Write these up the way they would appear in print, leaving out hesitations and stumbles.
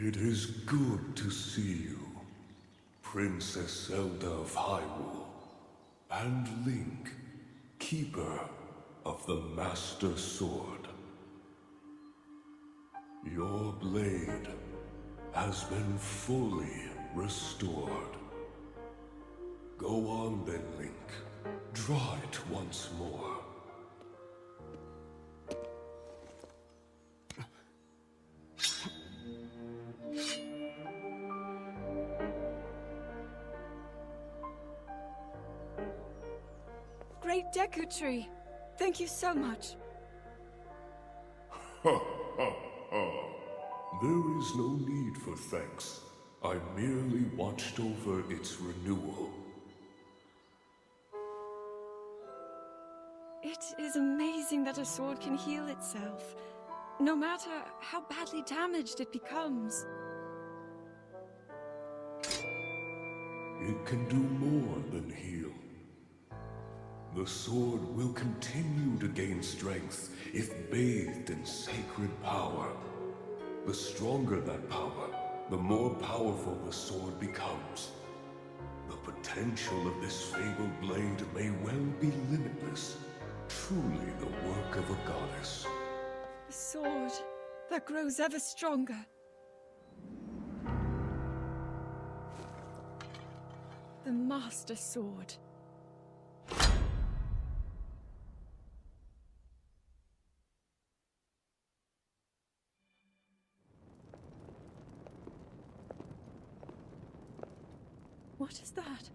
It is good to see you, Princess Zelda of Hyrule, and Link, Keeper of the Master Sword. Your blade has been fully restored. Go on then, Link. Draw it once more. Great Deku Tree. Thank you so much. Ha ha ha. There is no need for thanks. I merely watched over its renewal. It is amazing that a sword can heal itself, no matter how badly damaged it becomes. It can do more than heal. The sword will continue to gain strength if bathed in sacred power. The stronger that power, the more powerful the sword becomes. The potential of this fabled blade may well be limitless. Truly the work of a goddess. A sword that grows ever stronger. The Master Sword. What is that?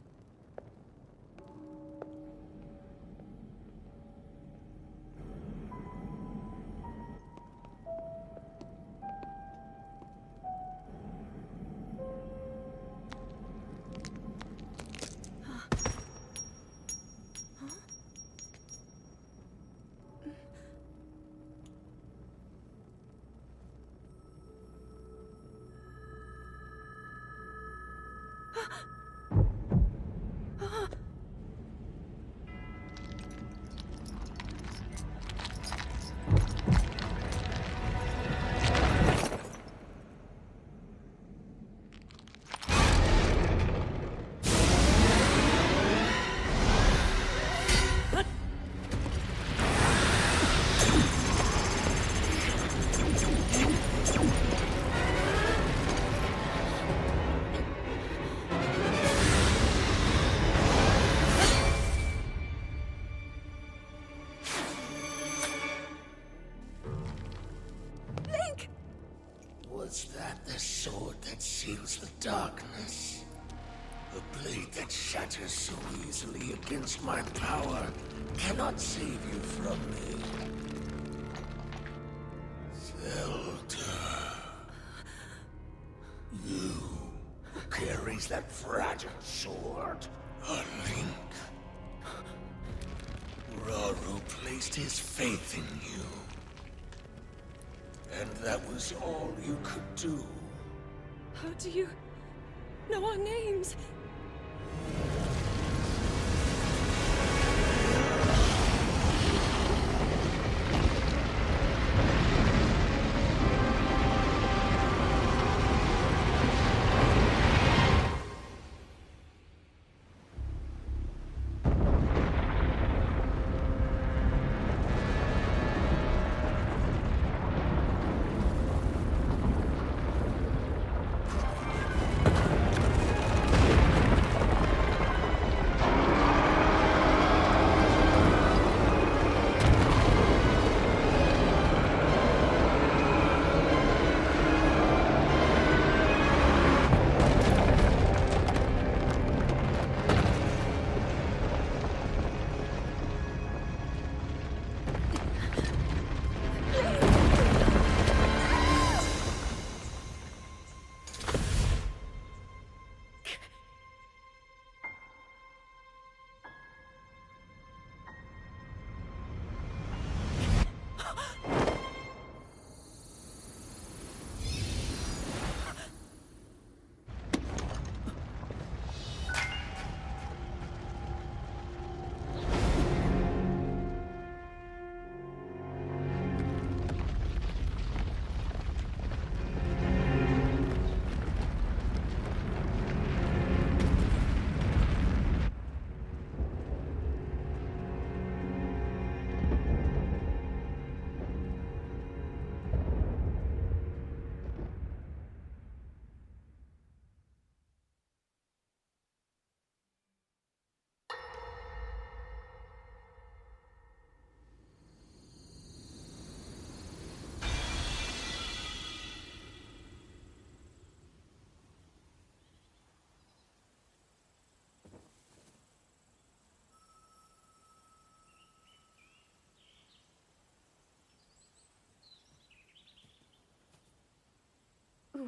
Was that the sword that seals the darkness? The blade that shatters so easily against my power cannot save you from me. Zelda. You who carries that fragile sword. A Link. Rauru placed his faith in you. And that was all you could do. How do you know our names?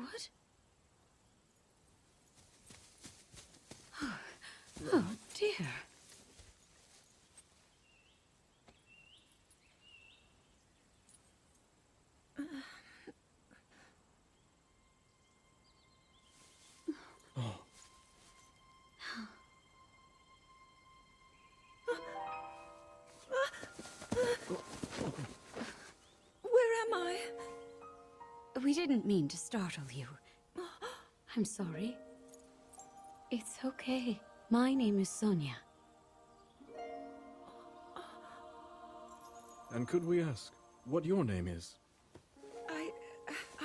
What? Oh, dear. Where am I? We didn't mean to startle you. I'm sorry. It's okay. My name is Sonia. And could we ask what your name is? I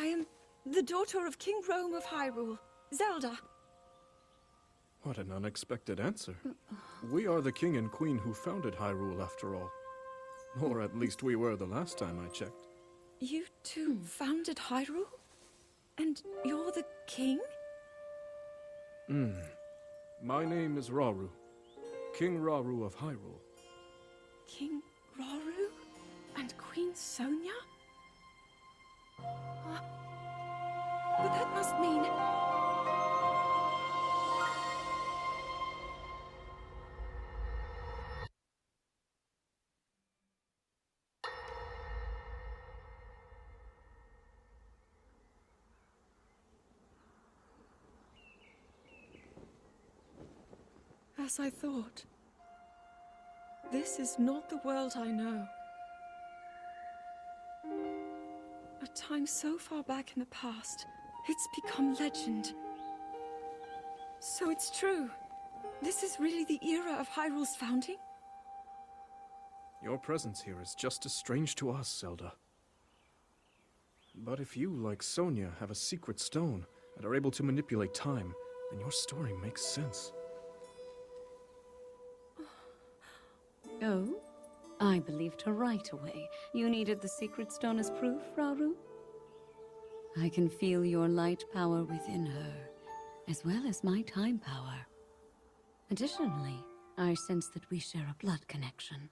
am the daughter of King Rome of Hyrule, Zelda. What an unexpected answer. We are the king and queen who founded Hyrule, after all. Or at least we were the last time I checked. You two founded Hyrule? And you're the king? My name is Rauru. King Rauru of Hyrule. King Rauru? And Queen Sonia? But that must mean... As I thought. This is not the world I know. A time so far back in the past, it's become legend. So it's true. This is really the era of Hyrule's founding? Your presence here is just as strange to us, Zelda. But if you, like Sonia, have a secret stone and are able to manipulate time, then your story makes sense. Oh? I believed her right away. You needed the secret stone as proof, Rauru? I can feel your light power within her, as well as my time power. Additionally, I sense that we share a blood connection.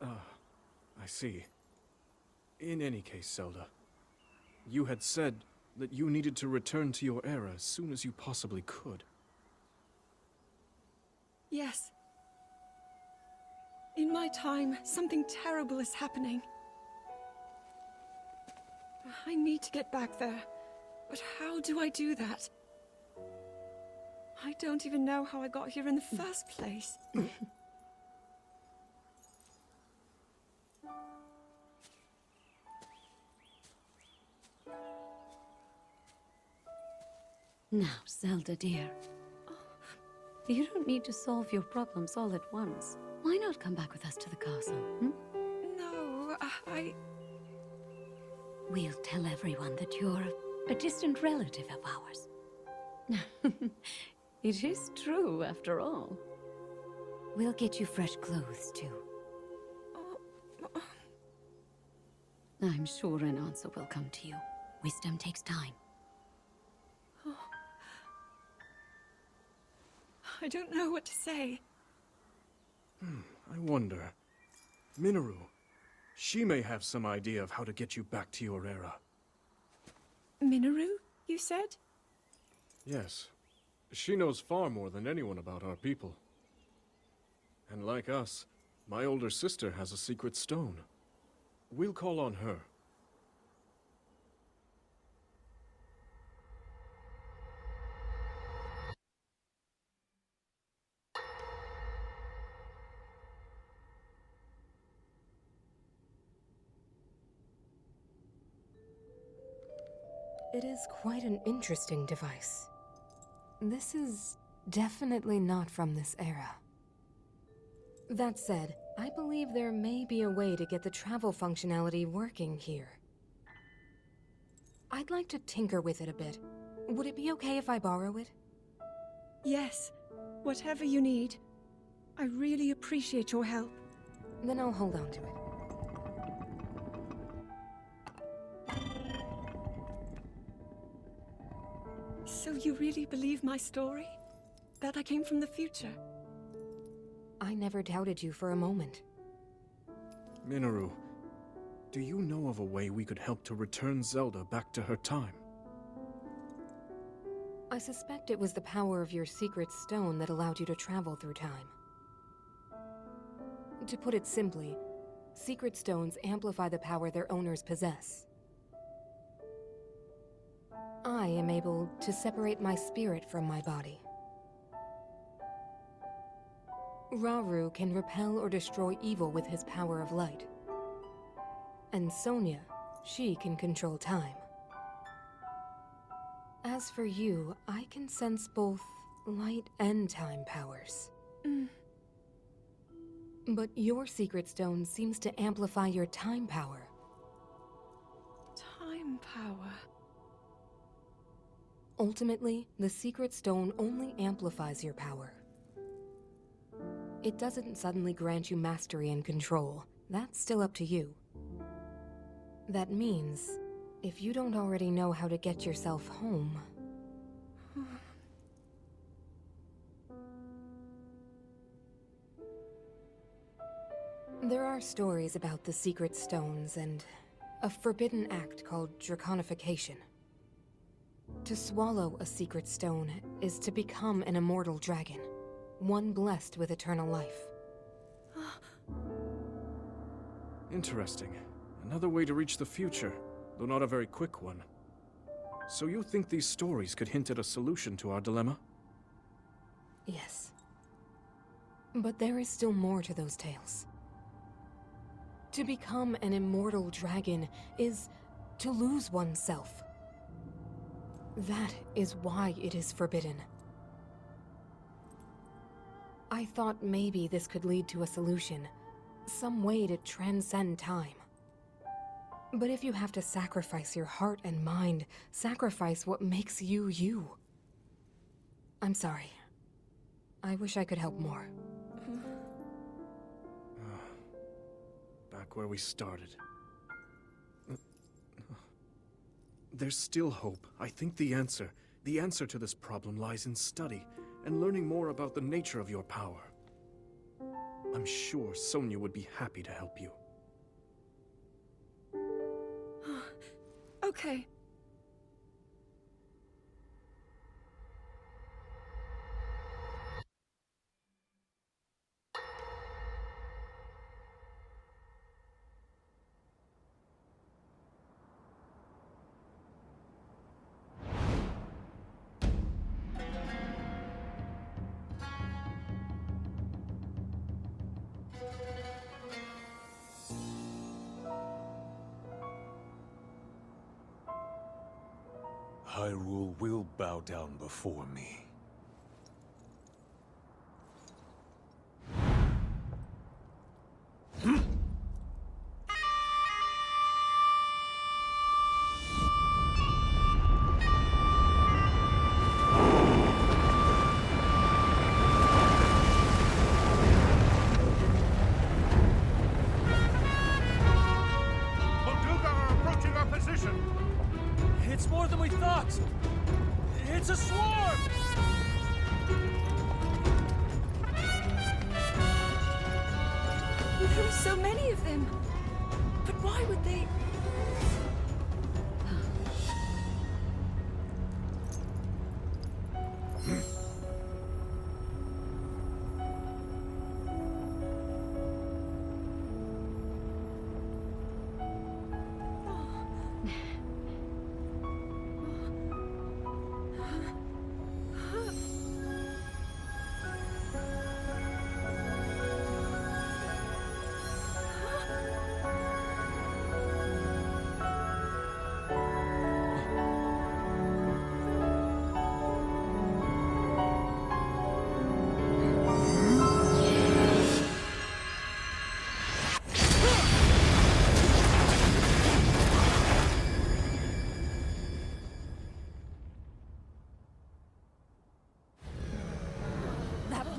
I see. In any case, Zelda, you had said that you needed to return to your era as soon as you possibly could. Yes. In my time, something terrible is happening. I need to get back there. But how do I do that? I don't even know how I got here in the first place. Now, Zelda dear. You don't need to solve your problems all at once. Why not come back with us to the castle, No, We'll tell everyone that you're a distant relative of ours. It is true, after all. We'll get you fresh clothes, too. I'm sure an answer will come to you. Wisdom takes time. I don't know what to say. I wonder. Mineru. She may have some idea of how to get you back to your era. Mineru, you said? Yes. She knows far more than anyone about our people. And like us, my older sister has a secret stone. We'll call on her. It is quite an interesting device. This is definitely not from this era. That said, I believe there may be a way to get the travel functionality working here. I'd like to tinker with it a bit. Would it be okay if I borrow it? Yes. Whatever you need. I really appreciate your help. Then I'll hold on to it. So you really believe my story? That I came from the future? I never doubted you for a moment. Mineru, Do you know of a way we could help to return Zelda back to her time? I suspect it was the power of your secret stone that allowed you to travel through time. To put it simply, secret stones amplify the power their owners possess. I am able to separate my spirit from my body. Rauru can repel or destroy evil with his power of light. And Sonia, she can control time. As for you, I can sense both light and time powers. But your secret stone seems to amplify your time power. Time power. Ultimately, the secret stone only amplifies your power. It doesn't suddenly grant you mastery and control. That's still up to you. That means, if you don't already know how to get yourself home... There are stories about the secret stones and a forbidden act called draconification. To swallow a secret stone is to become an immortal dragon, one blessed with eternal life. Interesting. Another way to reach the future, though not a very quick one. So you think these stories could hint at a solution to our dilemma? Yes. But there is still more to those tales. To become an immortal dragon is to lose oneself. That is why it is forbidden. I thought maybe this could lead to a solution, some way to transcend time. But if you have to sacrifice your heart and mind, sacrifice what makes you you. I'm sorry. I wish I could help more. Back where we started. There's still hope. I think the answer to this problem lies in study and learning more about the nature of your power. I'm sure Sonia would be happy to help you. Okay. Hyrule will bow down before me. Molduga are approaching our position! It's more than we thought! It's a swarm! There are so many of them. But why would they...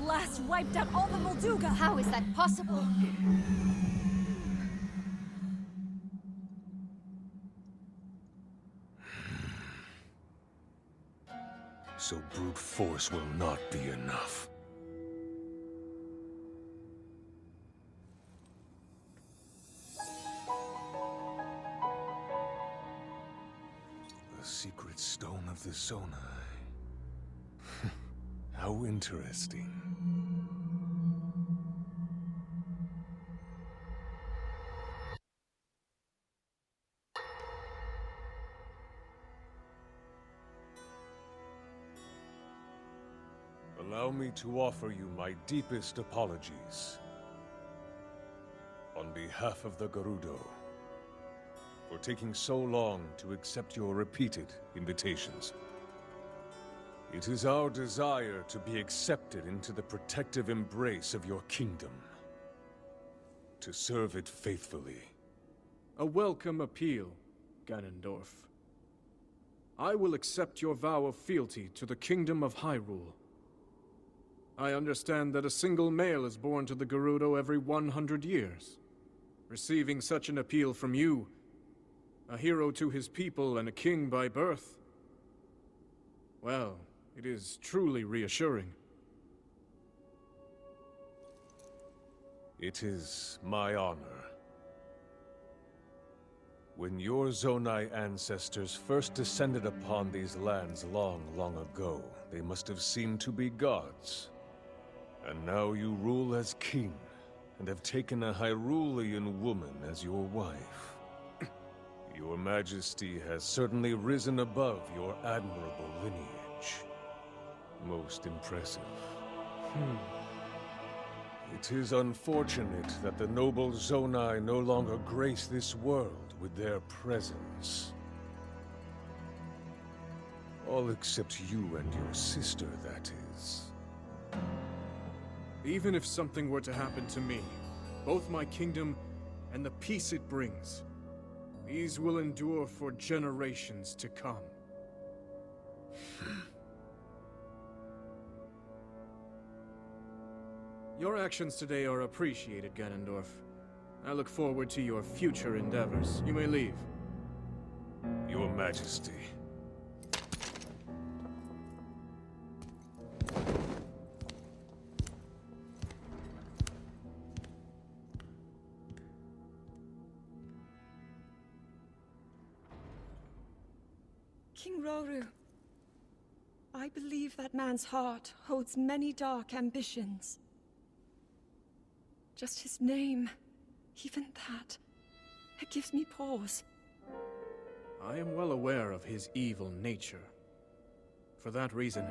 blast wiped out all the Molduga! How is that possible? So brute force will not be enough. secret stone of the Zonai. How interesting. Allow me to offer you my deepest apologies. On behalf of the Gerudo, for taking so long to accept your repeated invitations. It is our desire to be accepted into the protective embrace of your kingdom. To serve it faithfully. A welcome appeal, Ganondorf. I will accept your vow of fealty to the Kingdom of Hyrule. I understand that a single male is born to the Gerudo every 100 years. Receiving such an appeal from you, a hero to his people and a king by birth, well, it is truly reassuring. It is my honor. When your Zonai ancestors first descended upon these lands long, long ago, they must have seemed to be gods. And now you rule as king, and have taken a Hyrulean woman as your wife. Your Majesty has certainly risen above your admirable lineage. Most impressive. It is unfortunate that the noble Zonai no longer grace this world with their presence. All except you and your sister, that is. Even if something were to happen to me, both my kingdom and the peace it brings, these will endure for generations to come. Your actions today are appreciated, Ganondorf. I look forward to your future endeavors. You may leave. Your Majesty. King Roru, I believe that man's heart holds many dark ambitions. Just his name, even that, it gives me pause. I am well aware of his evil nature. For that reason,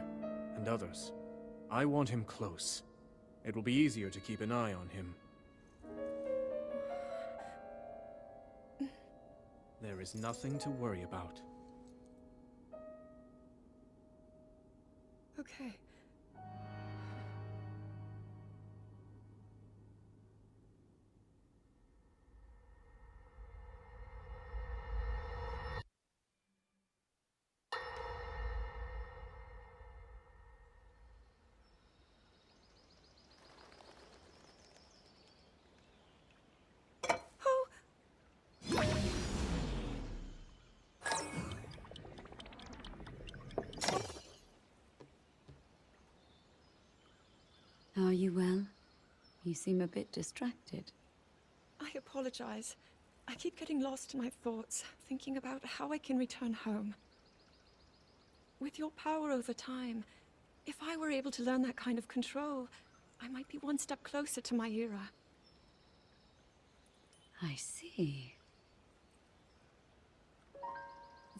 and others, I want him close. It will be easier to keep an eye on him. There is nothing to worry about. Okay. Are you well? You seem a bit distracted. I apologize. I keep getting lost in my thoughts, thinking about how I can return home. With your power over time, if I were able to learn that kind of control, I might be one step closer to my era. I see.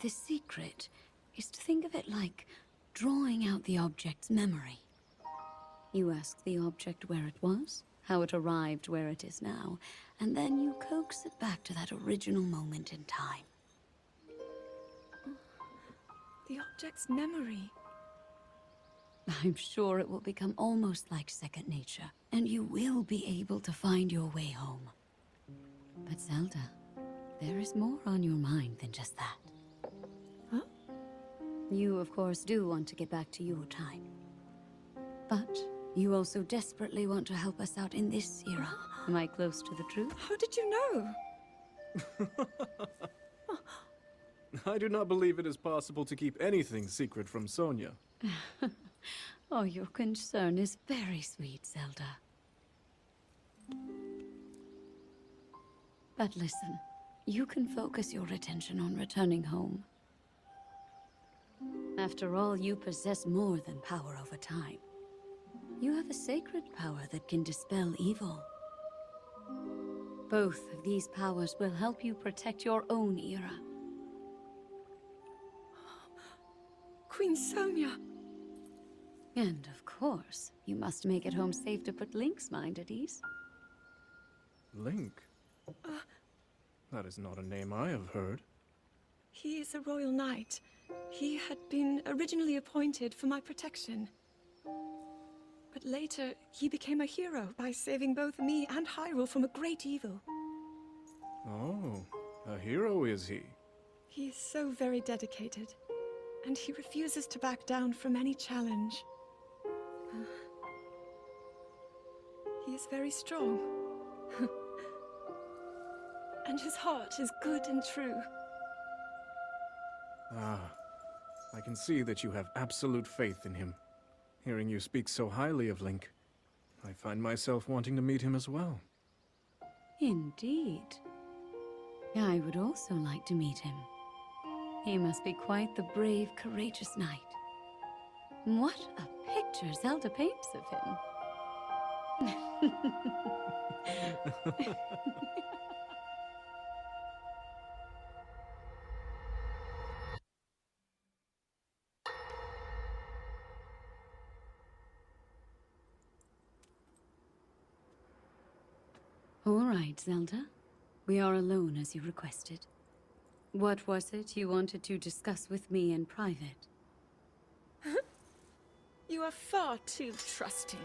The secret is to think of it like drawing out the object's memory. You ask the object where it was, how it arrived where it is now, and then you coax it back to that original moment in time. The object's memory. I'm sure it will become almost like second nature, and you will be able to find your way home. But Zelda, there is more on your mind than just that. Huh? You, of course, do want to get back to your time. But you also desperately want to help us out in this era. Am I close to the truth? How did you know? I do not believe it is possible to keep anything secret from Sonia. Oh, your concern is very sweet, Zelda. But listen, you can focus your attention on returning home. After all, you possess more than power over time. You have a sacred power that can dispel evil. Both of these powers will help you protect your own era. Queen Sonia! And of course, you must make it home safe to put Link's mind at ease. Link? That is not a name I have heard. He is a royal knight. He had been originally appointed for my protection. But later, he became a hero by saving both me and Hyrule from a great evil. Oh, a hero is he? He is so very dedicated, and he refuses to back down from any challenge. He is very strong. And his heart is good and true. Ah, I can see that you have absolute faith in him. Hearing you speak so highly of Link, I find myself wanting to meet him as well. Indeed. I would also like to meet him. He must be quite the brave, courageous knight. What a picture Zelda paints of him. All right, Zelda. We are alone as you requested. What was it you wanted to discuss with me in private? You are far too trusting.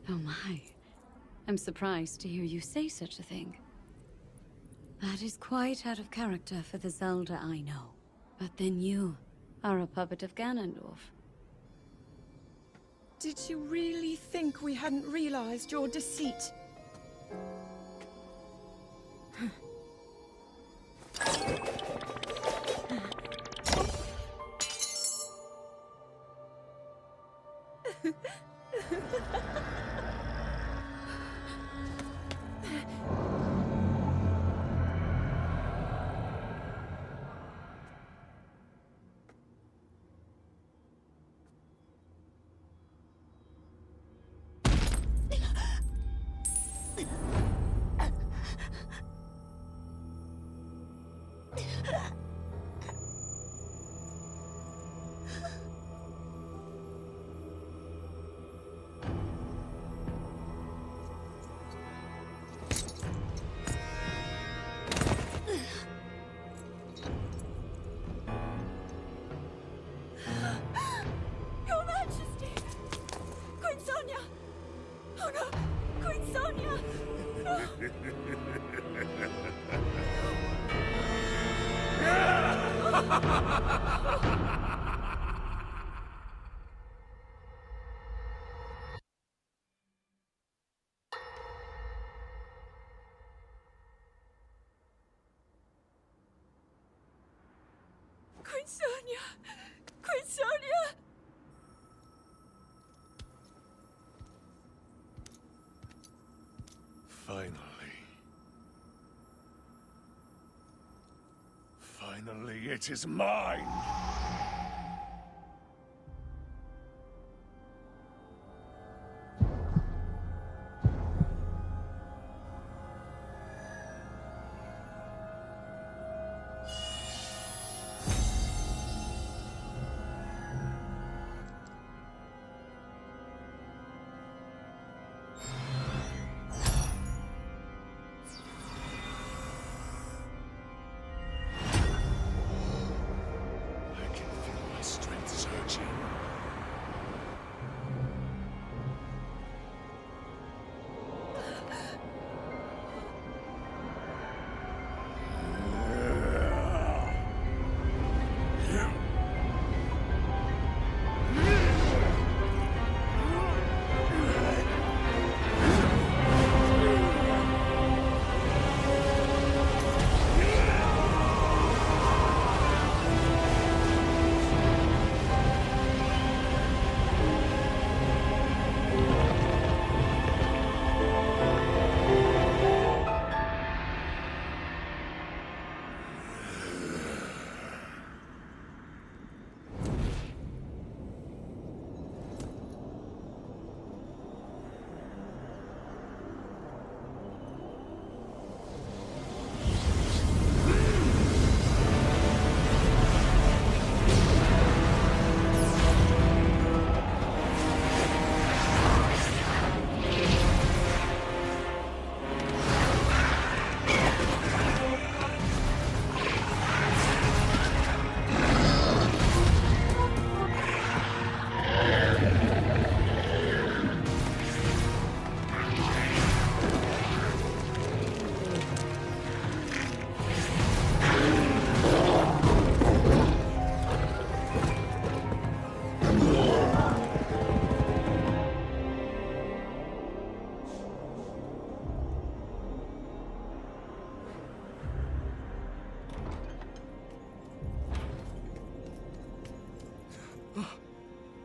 Oh my. I'm surprised to hear you say such a thing. That is quite out of character for the Zelda I know. But then you are a puppet of Ganondorf. Did you really think we hadn't realized your deceit? Your Majesty! Queen Sonia! Oh no! Queen Sonia! Queen Sonia! Queen Sonia! Finally, it is mine!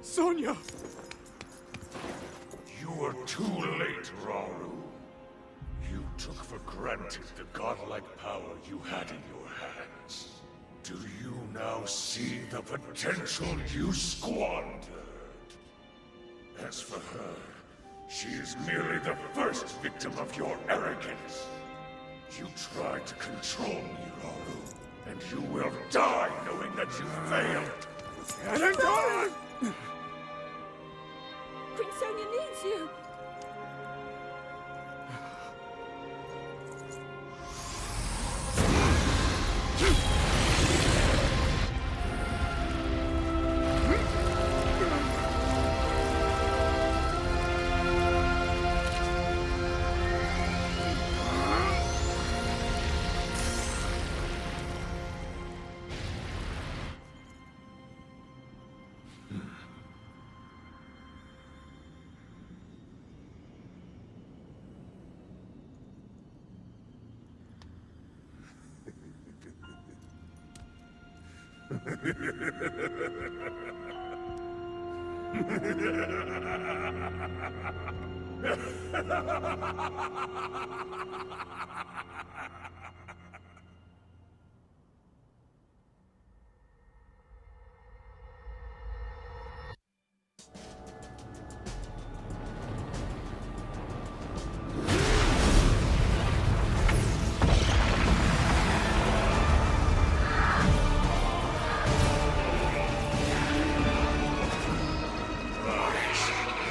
Sonia! You were too late, Rauru. You took for granted the godlike power you had in your hands. Do you now see the potential you squandered? As for her, she is merely the first victim of your arrogance. You tried to control me, Rauru, and you will die knowing that you failed. Queen Sonia needs you!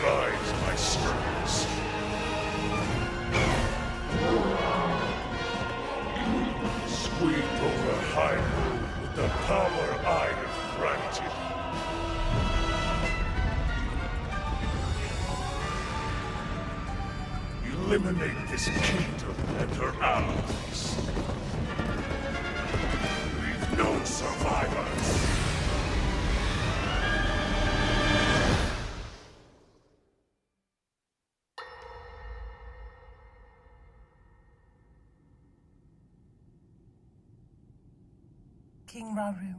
Rise, my servants. Sweep over Hyrule with the power I have granted. Eliminate this kingdom and her allies. Leave no survivors. King Rauru,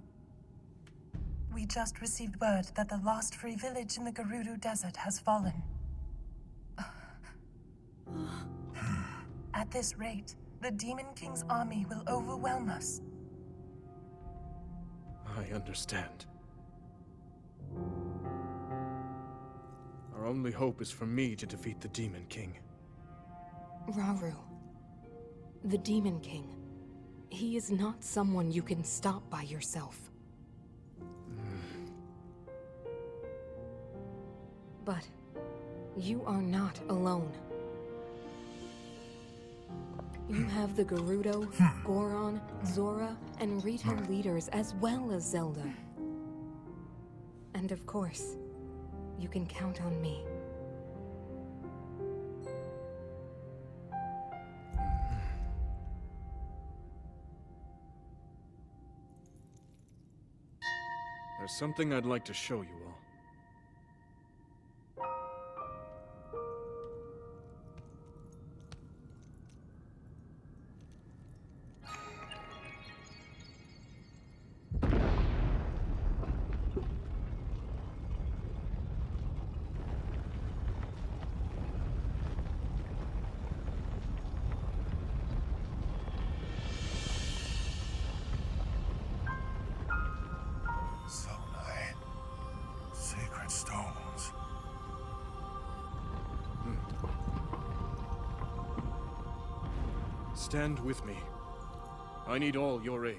we just received word that the last free village in the Gerudo Desert has fallen. At this rate, the Demon King's army will overwhelm us. I understand. Our only hope is for me to defeat the Demon King. Rauru. The Demon King. He is not someone you can stop by yourself. But you are not alone. You have the Gerudo, Goron, Zora, and Rita leaders as well as Zelda. And of course, you can count on me. There's something I'd like to show you all. Stones. Stand with me. I need all your aid.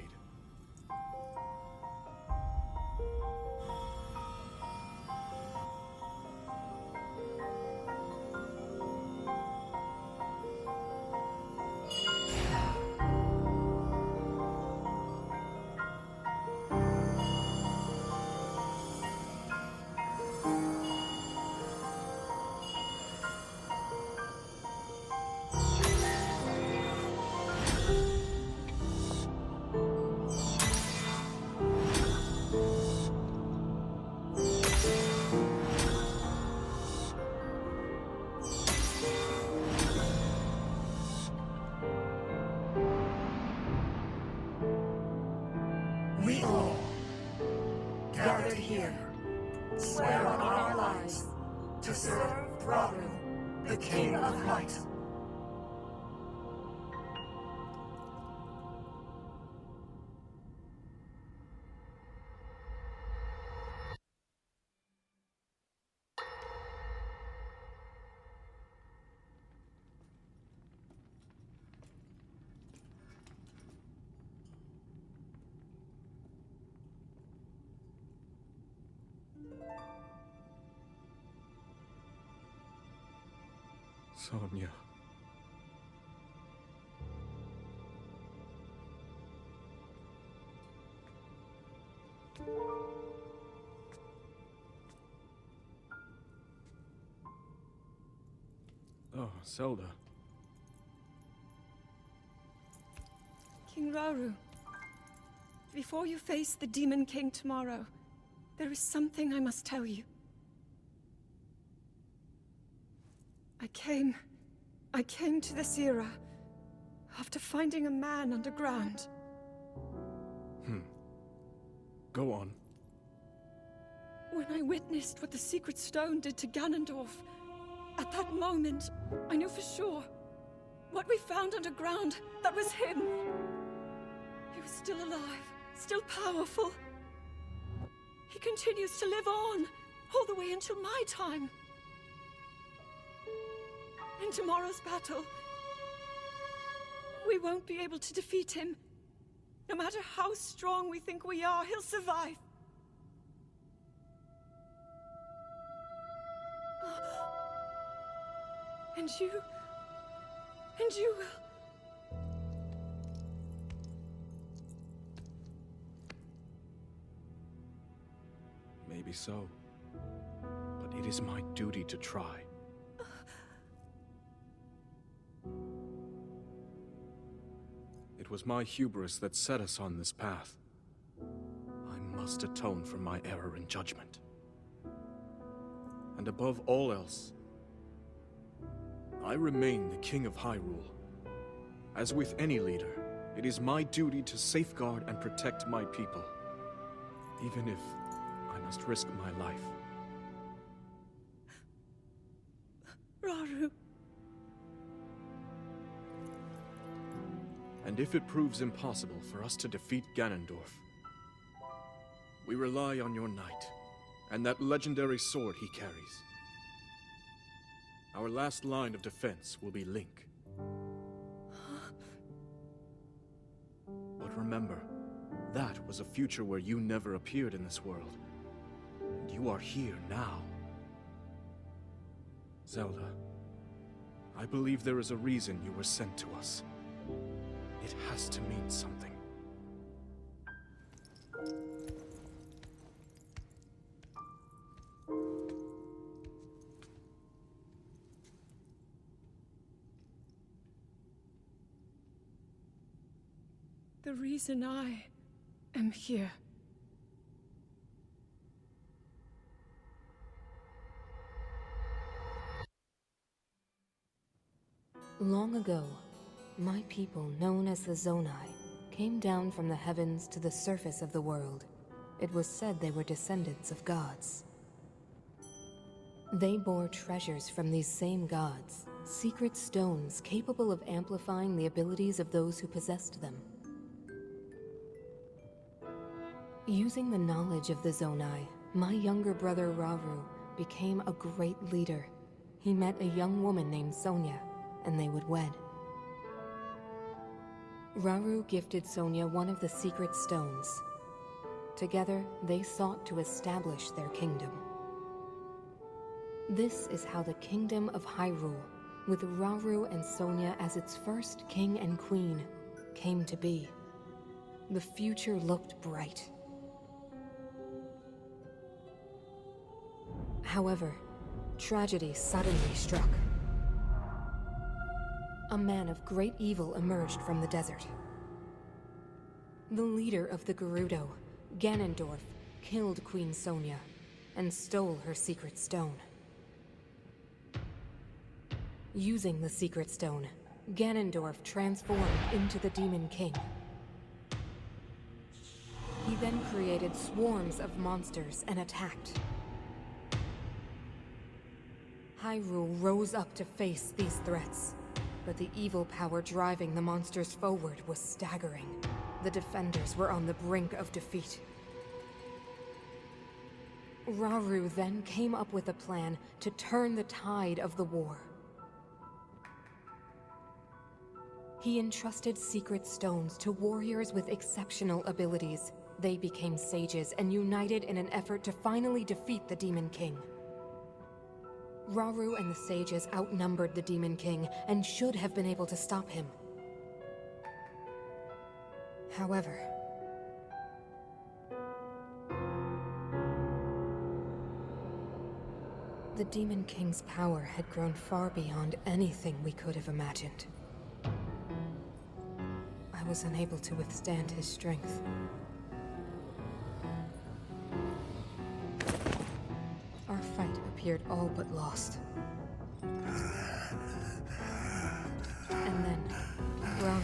We all gathered here swear on our lives to serve Rauru, the King of Light. Sonia. Oh, Zelda. King Rauru, before you face the Demon King tomorrow, there is something I must tell you. I came to this era after finding a man underground. Go on. When I witnessed what the Secret Stone did to Ganondorf, at that moment, I knew for sure what we found underground, that was him. He was still alive, still powerful. He continues to live on, all the way until my time. In tomorrow's battle, we won't be able to defeat him. No matter how strong we think we are, he'll survive. And you will. Maybe so. But it is my duty to try. It was my hubris that set us on this path. I must atone for my error in judgment. And above all else, I remain the King of Hyrule. As with any leader, it is my duty to safeguard and protect my people, even if I must risk my life. Rauru. And if it proves impossible for us to defeat Ganondorf, we rely on your knight, and that legendary sword he carries. Our last line of defense will be Link. But remember, that was a future where you never appeared in this world. And you are here now. Zelda, I believe there is a reason you were sent to us. It has to mean something. The reason I am here. Long ago, my people, known as the Zonai, came down from the heavens to the surface of the world. It was said they were descendants of gods. They bore treasures from these same gods, secret stones capable of amplifying the abilities of those who possessed them. Using the knowledge of the Zonai, my younger brother Rauru became a great leader. He met a young woman named Sonia, and they would wed. Rauru gifted Sonia one of the secret stones. Together, they sought to establish their kingdom. This is how the Kingdom of Hyrule, with Rauru and Sonia as its first king and queen, came to be. The future looked bright. However, tragedy suddenly struck. A man of great evil emerged from the desert. The leader of the Gerudo, Ganondorf, killed Queen Sonia and stole her secret stone. Using the secret stone, Ganondorf transformed into the Demon King. He then created swarms of monsters and attacked. Hyrule rose up to face these threats, but the evil power driving the monsters forward was staggering. The defenders were on the brink of defeat. Rauru then came up with a plan to turn the tide of the war. He entrusted secret stones to warriors with exceptional abilities. They became sages and united in an effort to finally defeat the Demon King. Rauru and the sages outnumbered the Demon King and should have been able to stop him. However, the Demon King's power had grown far beyond anything we could have imagined. I was unable to withstand his strength. Our fight appeared all but lost. And then, Rauru.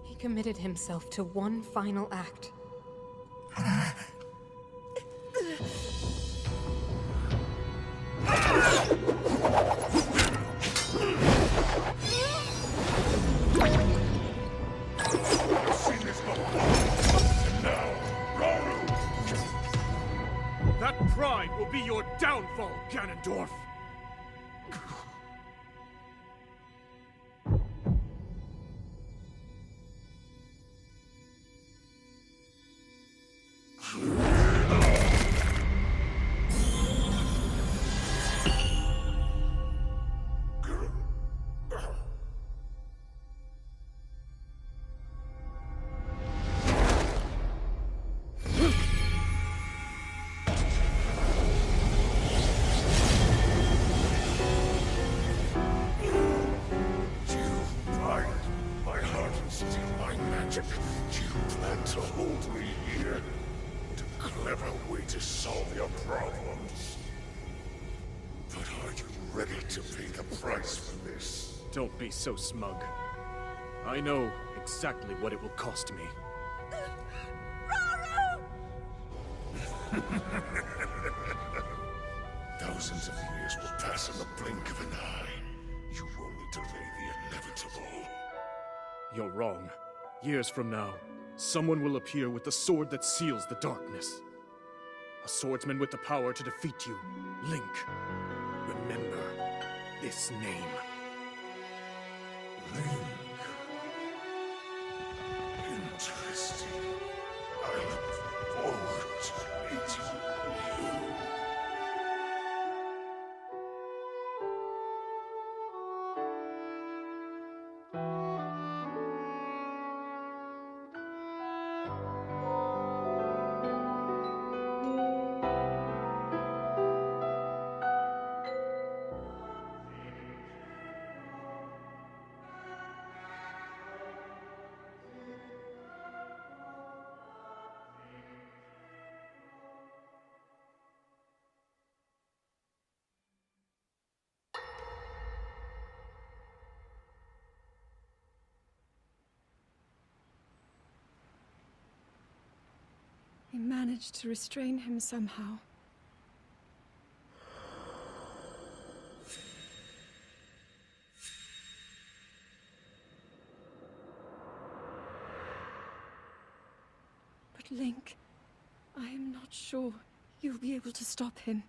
He committed himself to one final act. That pride will be your downfall, Ganondorf! Don't be so smug. I know exactly what it will cost me. Thousands of years will pass in the blink of an eye. You only delay the inevitable. You're wrong. Years from now, someone will appear with the sword that seals the darkness. A swordsman with the power to defeat you. Link. Remember this name. Link. Interesting. I look forward to meeting you. He managed to restrain him somehow. But Link, I am not sure you'll be able to stop him.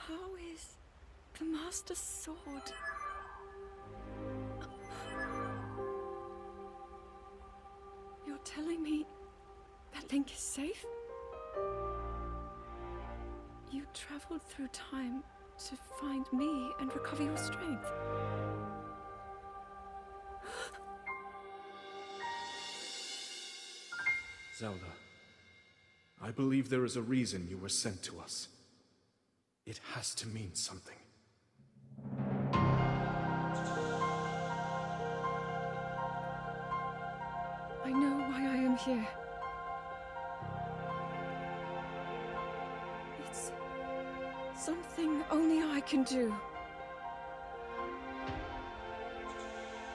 How is the Master Sword? You're telling me that Link is safe? You traveled through time to find me and recover your strength. Zelda, I believe there is a reason you were sent to us. It has to mean something. I know why I am here. It's something only I can do.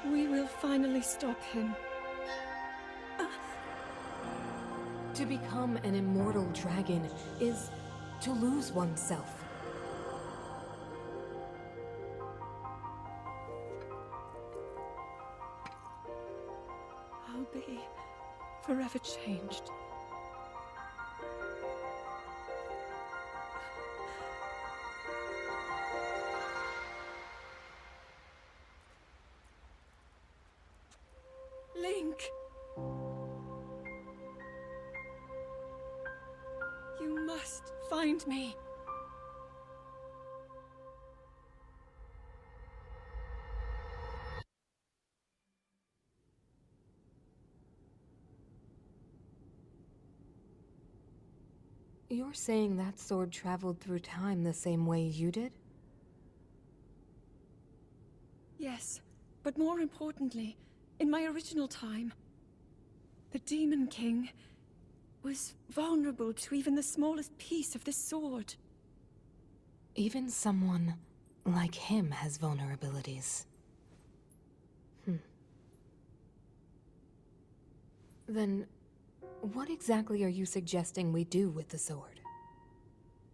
We will finally stop him. To become an immortal dragon is to lose oneself. I'll be forever changed. Link! You must find me. You're saying that sword traveled through time the same way you did? Yes, but more importantly, in my original time, the Demon King was vulnerable to even the smallest piece of this sword. Even someone like him has vulnerabilities. Then, what exactly are you suggesting we do with the sword?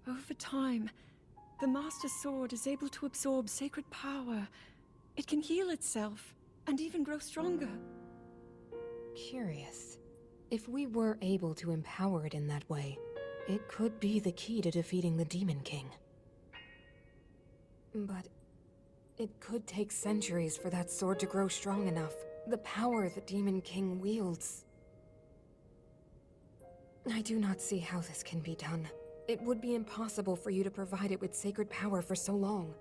Over time, the Master Sword is able to absorb sacred power. It can heal itself, and even grow stronger. Curious. If we were able to empower it in that way, it could be the key to defeating the Demon King. But it could take centuries for that sword to grow strong enough. The power the Demon King wields. I do not see how this can be done. It would be impossible for you to provide it with sacred power for so long.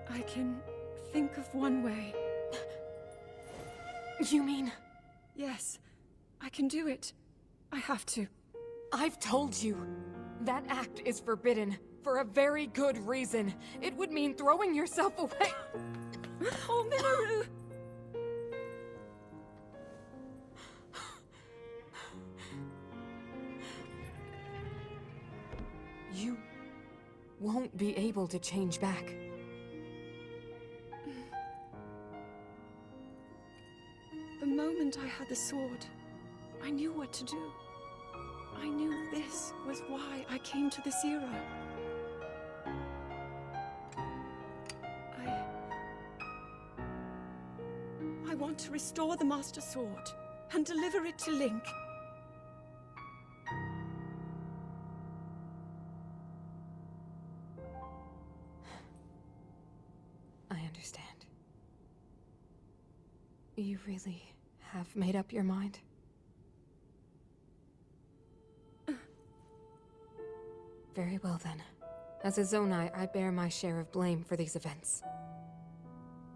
I can think of one way. You mean? Yes, I can do it. I have to. I've told you. That act is forbidden, for a very good reason. It would mean throwing yourself away. Oh, Mineru! You won't be able to change back. The moment I had the sword, I knew what to do. I knew this was why I came to this era. I want to restore the Master Sword and deliver it to Link. I understand. You really have made up your mind? Very well then. As a Zonai, I bear my share of blame for these events.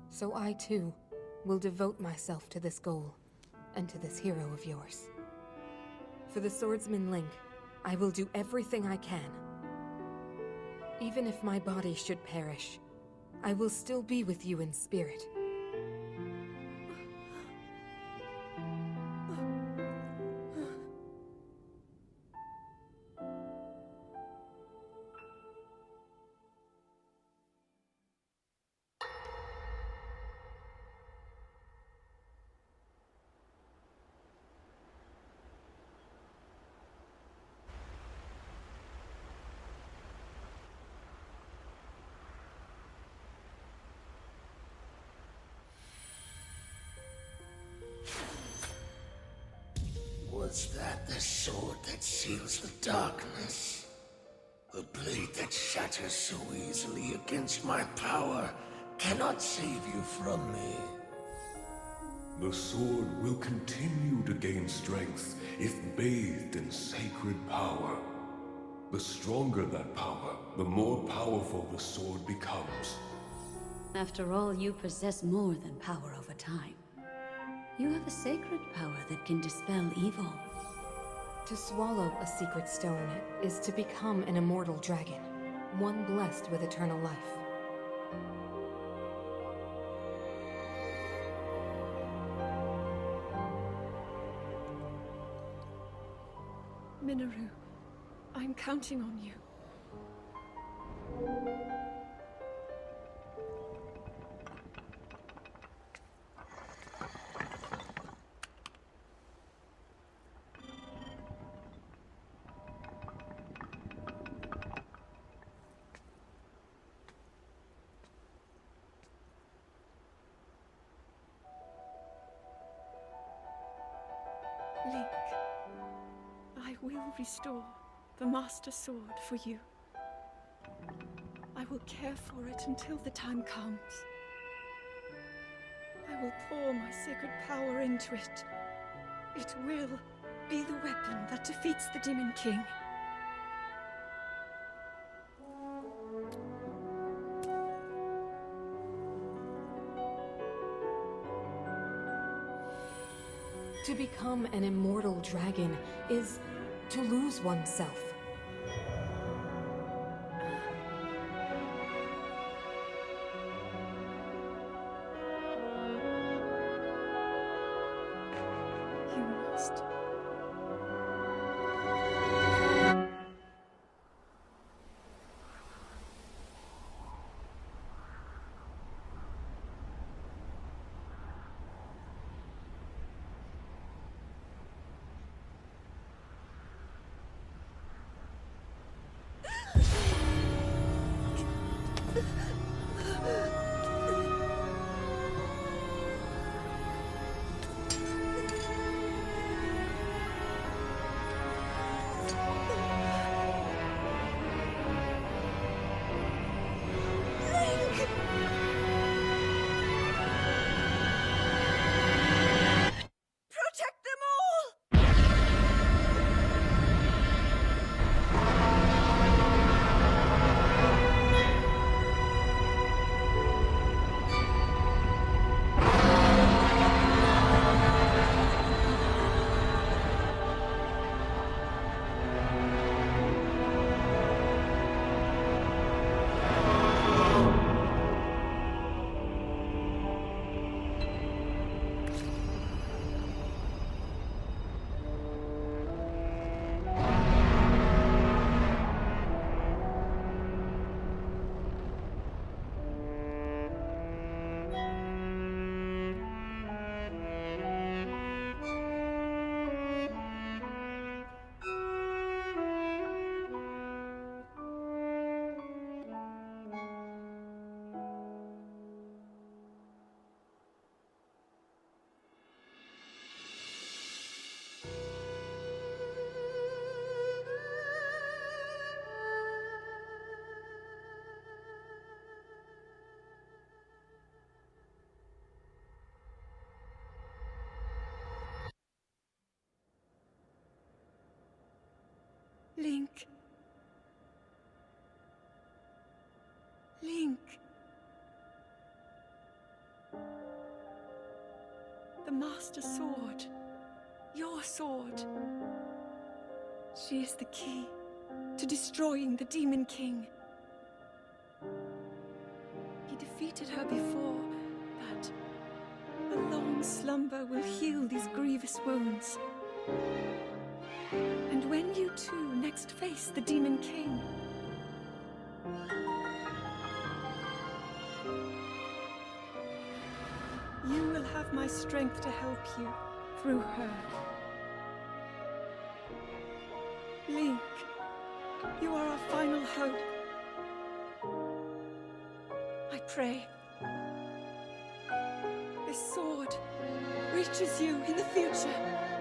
So I too will devote myself to this goal, and to this hero of yours. For the swordsman Link, I will do everything I can. Even if my body should perish, I will still be with you in spirit. Was that the sword that seals the darkness? The blade that shatters so easily against my power cannot save you from me. The sword will continue to gain strength if bathed in sacred power. The stronger that power, the more powerful the sword becomes. After all, you possess more than power over time. You have a sacred power that can dispel evil. To swallow a secret stone is to become an immortal dragon, one blessed with eternal life. Mineru, I'm counting on you. Link, I will restore the Master Sword for you. I will care for it until the time comes. I will pour my sacred power into it. It will be the weapon that defeats the Demon King. To become an immortal dragon is to lose oneself. You must. Protect them all! Link. Link. The Master Sword. Your sword. She is the key to destroying the Demon King. He defeated her before, but a long slumber will heal these grievous wounds. And when you two next face the Demon King, you will have my strength to help you through her. Link, you are our final hope. I pray this sword reaches you in the future.